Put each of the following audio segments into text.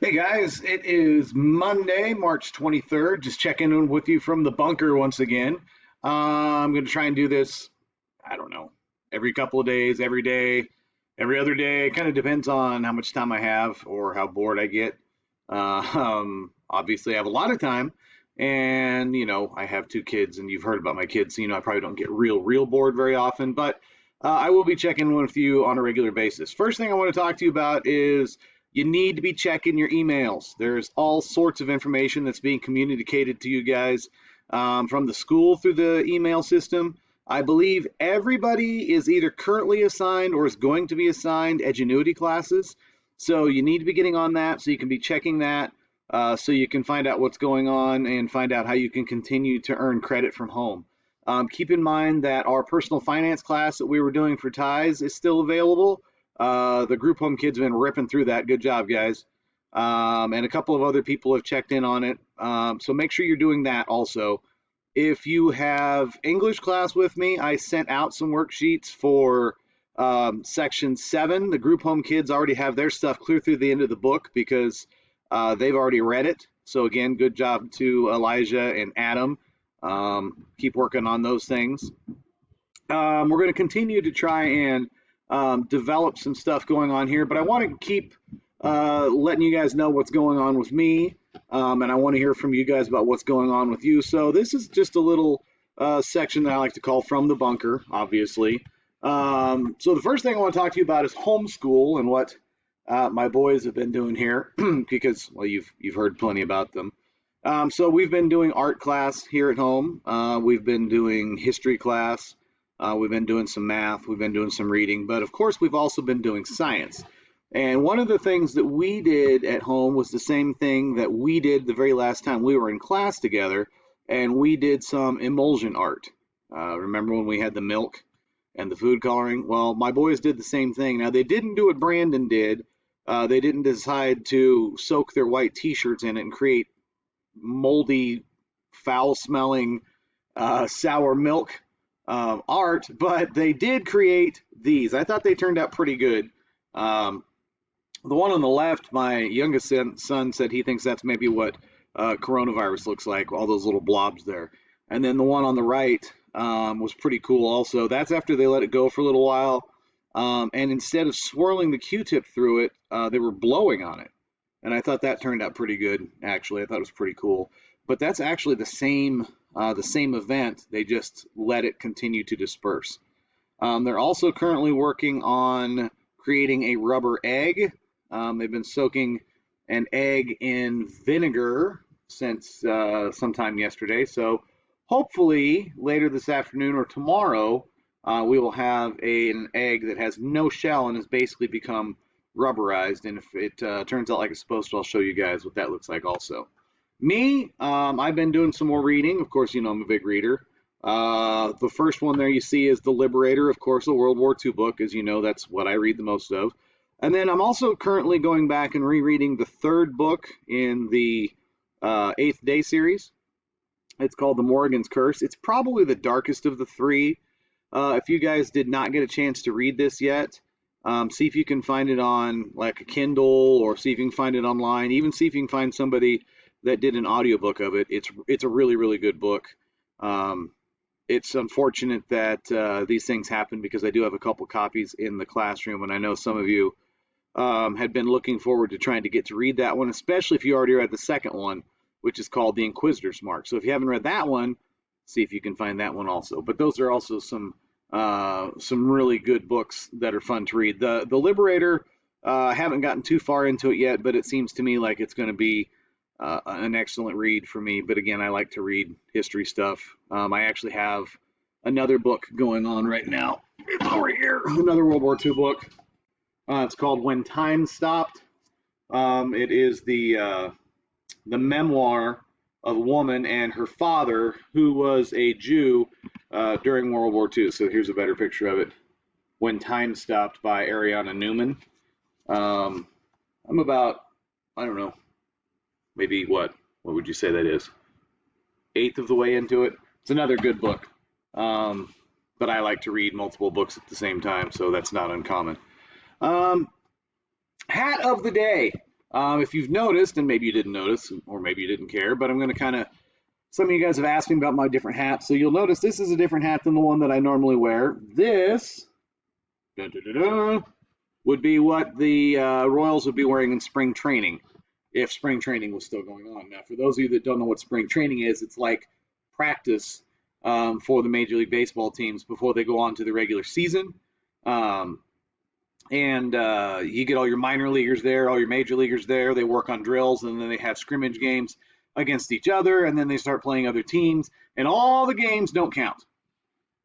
Hey guys, it is Monday, March 23rd. Just checking in with you from the bunker once again. I'm going to try and do this, I don't know, every couple of days, every day, every other day. It kind of depends on how much time I have or how bored I get. Obviously, I have a lot of time, and I have two kids, and you've heard about my kids, so I probably don't get real bored very often, but I will be checking in with you on a regular basis. First thing I want to talk to you about is you need to be checking your emails. There's all sorts of information that's being communicated to you guys from the school through the email system. I believe everybody is either currently assigned or is going to be assigned Edgenuity classes. So you need to be getting on that so you can be checking that so you can find out what's going on and find out how you can continue to earn credit from home. Keep in mind that our personal finance class that we were doing for ties is still available. The group home kids have been ripping through that. Good job, guys. And a couple of other people have checked in on it. So make sure you're doing that also. If you have English class with me, I sent out some worksheets for section 7. The group home kids already have their stuff clear through the end of the book because they've already read it. So again, good job to Elijah and Adam. Keep working on those things. We're going to continue to try and develop some stuff going on here, but I want to keep letting you guys know what's going on with me, and I want to hear from you guys about what's going on with you. So this is just a little section that I like to call From the Bunker, obviously. So the first thing I want to talk to you about is homeschool and what my boys have been doing here, because, well, you've heard plenty about them. So we've been doing art class here at home. We've been doing history class. We've been doing some math. We've been doing some reading. But, of course, we've also been doing science. And one of the things that we did at home was the same thing that we did the very last time we were in class together, and we did some emulsion art. Remember when we had the milk and the food coloring? Well, my boys did the same thing. Now, they didn't do what Brandon did. They didn't decide to soak their white T-shirts in it and create moldy, foul-smelling, sour milk art, but they did create these. I thought they turned out pretty good. The one on the left, my youngest son said he thinks that's maybe what coronavirus looks like, all those little blobs there. And then the one on the right was pretty cool also. That's after they let it go for a little while. And instead of swirling the Q-tip through it, they were blowing on it. And I thought that turned out pretty good, actually. I thought it was pretty cool. But that's actually the same event. They just let it continue to disperse. They're also currently working on creating a rubber egg. They've been soaking an egg in vinegar since sometime yesterday. So hopefully later this afternoon or tomorrow, we will have an egg that has no shell and has basically become rubberized. And if it turns out like it's supposed to, I'll show you guys what that looks like also. Me, I've been doing some more reading. Of course, I'm a big reader. The first one there you see is The Liberator, of course, a World War II book. As you know, that's what I read the most of. And then I'm also currently going back and rereading the third book in the Eighth Day series. It's called The Morrigan's Curse. It's probably the darkest of the three. If you guys did not get a chance to read this yet, see if you can find it on like a Kindle, or see if you can find it online. Even see if you can find somebody that did an audiobook of it. It's a really good book. It's unfortunate that these things happen because I do have a couple copies in the classroom, and I know some of you had been looking forward to trying to get to read that one, especially if you already read the second one, which is called The Inquisitor's Mark. So if you haven't read that one, see if you can find that one also. But those are also some really good books that are fun to read. The Liberator, I haven't gotten too far into it yet, but it seems to me like it's going to be an excellent read for me. But again, I like to read history stuff. I actually have another book going on right now. It's over here, another World War II book. It's called When Time Stopped. It is the memoir of a woman and her father who was a Jew during World War II. So here's a better picture of it. When Time Stopped by Ariana Newman. I'm about, I don't know, maybe what would you say that is? Eighth of the way into it. It's another good book. But I like to read multiple books at the same time, so that's not uncommon. Hat of the day. If you've noticed, and maybe you didn't notice, or maybe you didn't care, but I'm going to kind of, some of you guys have asked me about my different hats, so you'll notice this is a different hat than the one that I normally wear. This dun, dun, dun, dun, would be what the Royals would be wearing in spring training, if spring training was still going on. Now, for those of you that don't know what spring training is, it's like practice for the Major League Baseball teams before they go on to the regular season. Um, and you get all your minor leaguers there, all your major leaguers there. They work on drills, and then they have scrimmage games against each other, and then they start playing other teams, and all the games don't count.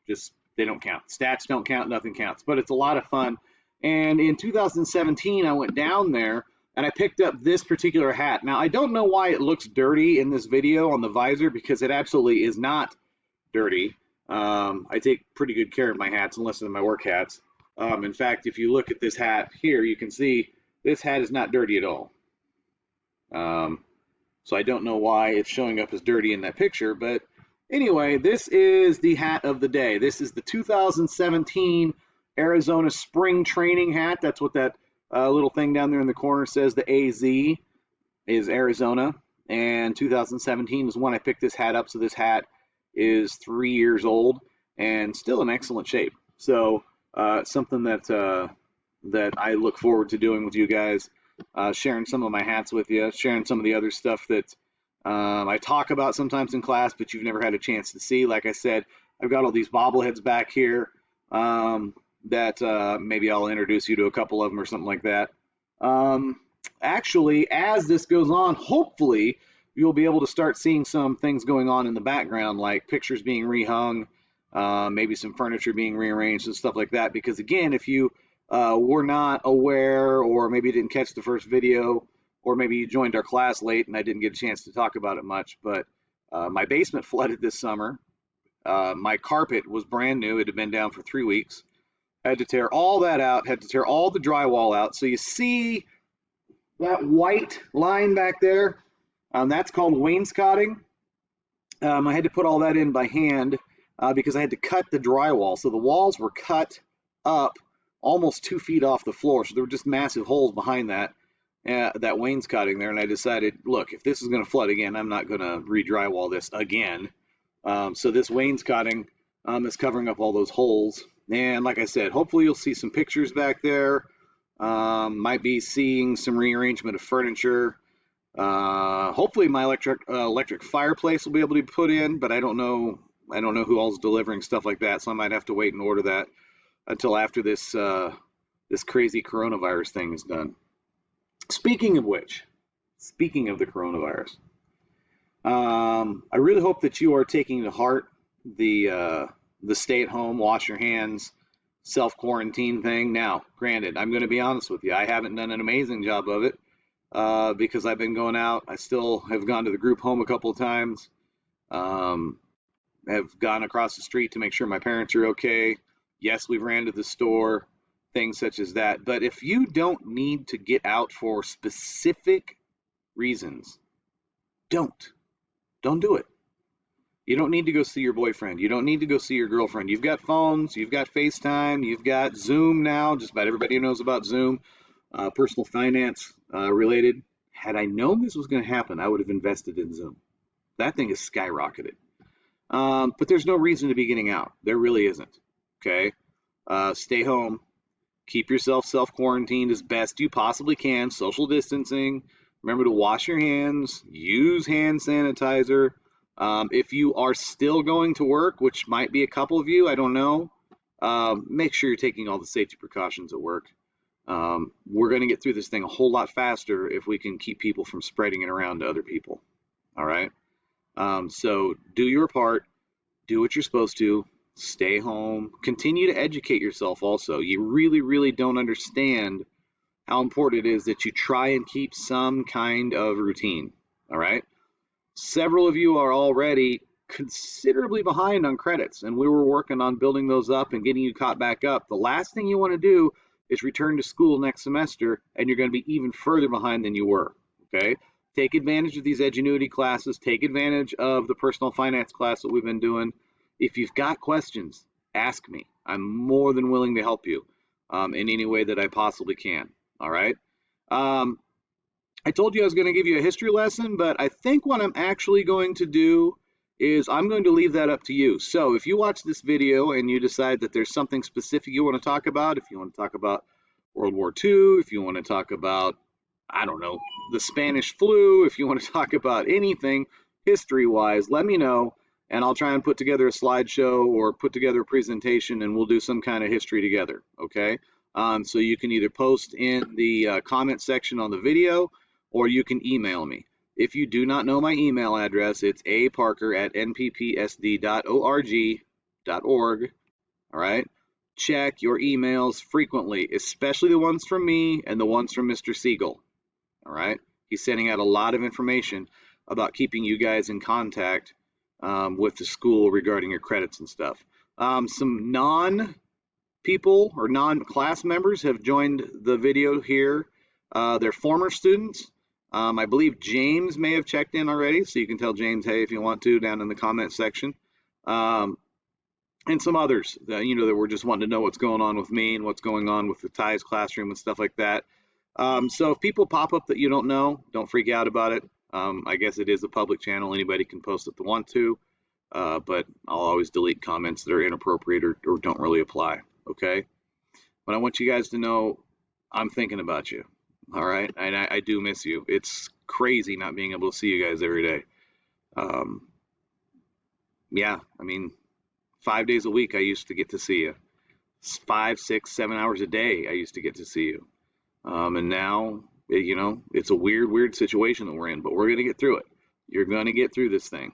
Just they don't count. Stats don't count. Nothing counts. But it's a lot of fun. And in 2017, I went down there and I picked up this particular hat. Now, I don't know why it looks dirty in this video on the visor, because it absolutely is not dirty. I take pretty good care of my hats, unless they're my work hats. In fact, if you look at this hat here, you can see this hat is not dirty at all. So I don't know why it's showing up as dirty in that picture, but anyway, this is the hat of the day. This is the 2017 Arizona Spring Training hat. That's what that little thing down there in the corner says. The AZ is Arizona, and 2017 is when I picked this hat up. So this hat is 3 years old and still in excellent shape. So something that that I look forward to doing with you guys, sharing some of my hats with you, sharing some of the other stuff that I talk about sometimes in class, but you've never had a chance to see. Like I said, I've got all these bobbleheads back here that maybe I'll introduce you to a couple of them or something like that. Actually, as this goes on, hopefully you'll be able to start seeing some things going on in the background, like pictures being rehung, maybe some furniture being rearranged and stuff like that. Because again, if you were not aware, or maybe didn't catch the first video, or maybe you joined our class late and I didn't get a chance to talk about it much, but my basement flooded this summer. My carpet was brand new. It had been down for 3 weeks. I had to tear all that out, had to tear all the drywall out. So you see that white line back there? That's called wainscoting. I had to put all that in by hand because I had to cut the drywall. So the walls were cut up almost 2 feet off the floor. So there were just massive holes behind that wainscoting there. And I decided, look, if this is going to flood again, I'm not going to re-drywall this again. So this wainscoting is covering up all those holes. And like I said, hopefully you'll see some pictures back there. Might be seeing some rearrangement of furniture. Hopefully my electric fireplace will be able to be put in, but I don't know who all's delivering stuff like that, so I might have to wait and order that until after this this crazy coronavirus thing is done. Speaking of which, speaking of the coronavirus, I really hope that you are taking to heart the stay-at-home, wash your hands, self-quarantine thing. Now, granted, I'm going to be honest with you, I haven't done an amazing job of it because I've been going out. I still have gone to the group home a couple of times. Have gone across the street to make sure my parents are okay. Yes, we've ran to the store, things such as that. But if you don't need to get out for specific reasons, don't do it. You don't need to go see your boyfriend. You don't need to go see your girlfriend. You've got phones, you've got FaceTime, you've got Zoom now. Just about everybody knows about Zoom. Personal finance related. Had I known this was going to happen, I would have invested in Zoom. That thing has skyrocketed. But there's no reason to be getting out. There really isn't. Okay? Stay home. Keep yourself self-quarantined as best you possibly can. Social distancing. Remember to wash your hands. Use hand sanitizer. If you are still going to work, which might be a couple of you, I don't know, make sure you're taking all the safety precautions at work. We're going to get through this thing a whole lot faster if we can keep people from spreading it around to other people. All right? So do your part. Do what you're supposed to. Stay home. Continue to educate yourself also. You really, really don't understand how important it is that you try and keep some kind of routine. All right? Several of you are already considerably behind on credits, and we were working on building those up and getting you caught back up. The last thing you want to do is return to school next semester, and you're going to be even further behind than you were. Okay? Take advantage of these Edgenuity classes. Take advantage of the personal finance class that we've been doing. If you've got questions, ask me. I'm more than willing to help you in any way that I possibly can. All right? I told you I was going to give you a history lesson, but I think what I'm actually going to do is I'm going to leave that up to you. So if you watch this video and you decide that there's something specific you want to talk about, if you want to talk about World War II, if you want to talk about, I don't know, the Spanish flu, if you want to talk about anything history-wise, let me know, and I'll try and put together a slideshow or put together a presentation, and we'll do some kind of history together, okay? So you can either post in the comment section on the video, or you can email me. If you do not know my email address, it's aparker@nppsd.org. All right. Check your emails frequently, especially the ones from me and the ones from Mr. Siegel. All right. He's sending out a lot of information about keeping you guys in contact with the school regarding your credits and stuff. Some non-people or non-class members have joined the video here. They're former students. I believe James may have checked in already, so you can tell James, hey, if you want to, down in the comment section. And some others that, that were just wanting to know what's going on with me and what's going on with the TIES classroom and stuff like that. So if people pop up that you don't know, don't freak out about it. I guess it is a public channel. Anybody can post if they want to, but I'll always delete comments that are inappropriate or don't really apply, okay? But I want you guys to know I'm thinking about you. All right, and I do miss you. It's crazy not being able to see you guys every day. Yeah, I mean, 5 days a week I used to get to see you. 5, 6, 7 hours a day I used to get to see you. And now, it's a weird situation that we're in, but we're going to get through it. You're going to get through this thing.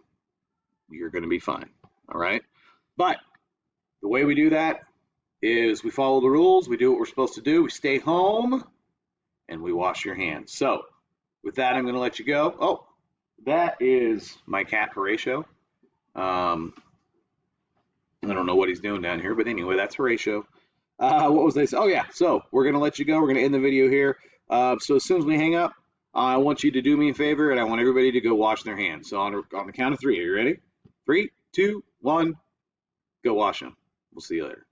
You're going to be fine. All right, but the way we do that is we follow the rules. We do what we're supposed to do. We stay home. And we wash your hands. So with that, I'm going to let you go. Oh, that is my cat Horatio. I don't know what he's doing down here, but anyway, that's Horatio. What was I saying? Oh yeah, so we're going to let you go. We're going to end the video here. So as soon as we hang up, I want you to do me a favor, and I want everybody to go wash their hands. So on the count of 3, are you ready? 3, 2, 1, go wash them. We'll see you later.